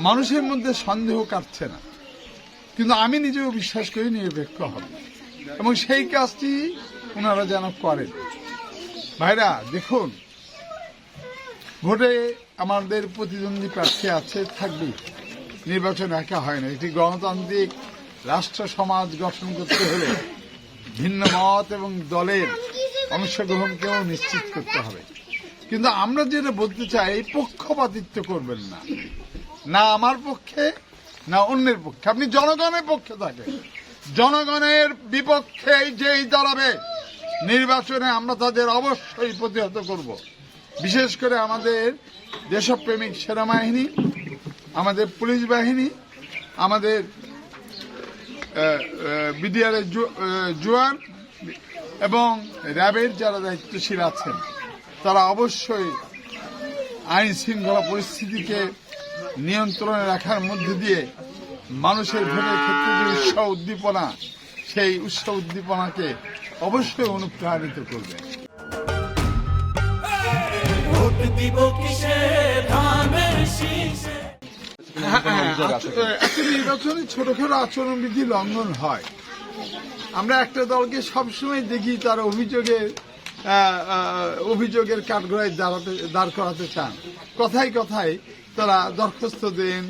মানুষের মধ্যে সন্দেহ কাটছে না, কিন্তু আমি নিজেও বিশ্বাস করি নিরপেক্ষ হবে এবং সেই কাজটি ওনারা যেন করেন। ভাইরা দেখুন, ভোটে আমাদের প্রতিদ্বন্দ্বী প্রার্থী আছে, থাকবেই। নির্বাচন একা হয় না। একটি গণতান্ত্রিক রাষ্ট্র সমাজ গঠন করতে হলে ভিন্ন মত এবং দলের অংশগ্রহণকেও নিশ্চিত করতে হবে। কিন্তু আমরা যেটা বলতে চাই, পক্ষপাতিত্ব করবেন না, না আমার পক্ষে না অন্যের পক্ষে। আপনি জনগণের পক্ষে থাকেন, জনগণের বিপক্ষে যেই দাঁড়াবে নির্বাচনে আমরা তাদের অবশ্যই প্রতিহত করব। বিশেষ করে আমাদের দেশপ্রেমিক সেনাবাহিনী, আমাদের পুলিশ বাহিনী, আমাদের বিডিআরের জওয়ান এবং র্যাবের যারা দায়িত্বশীল আছেন, তারা অবশ্যই আইন শৃঙ্খলা পরিস্থিতিকে নিয়ন্ত্রণে রাখার মধ্যে দিয়ে মানুষের ভোটের ক্ষেত্রে যে উৎসাহ উদ্দীপনা, সেই উৎসাহ উদ্দীপনাকে অবশ্যই অনুপ্রাণিত করবে। নির্বাচনে ছোটখাটো আচরণবিধি লঙ্ঘন হয়। আমরা একটা দলকে সবসময় দেখি তারা অভিযোগের কাঠগড়ায় দাঁড় করাতে চান। কথায় কথায় তারা দরখাস্ত দেন,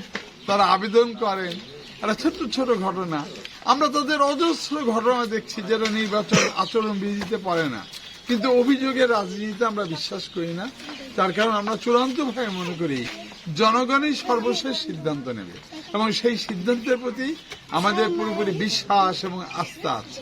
তারা আবেদন করেন। একটা ছোট্ট ছোট ঘটনা, আমরা তাদের অজস্র ঘটনা দেখছি যেটা নির্বাচন আচরণবিধিতে পড়ে না। কিন্তু অভিযোগের রাজনীতিতে আমরা বিশ্বাস করি না। তার কারণ আমরা চূড়ান্তভাবে মনে করি জনগণই সর্বশেষ সিদ্ধান্ত নেবে এবং সেই সিদ্ধান্তের প্রতি আমাদের পুরোপুরি বিশ্বাস এবং আস্থা আছে।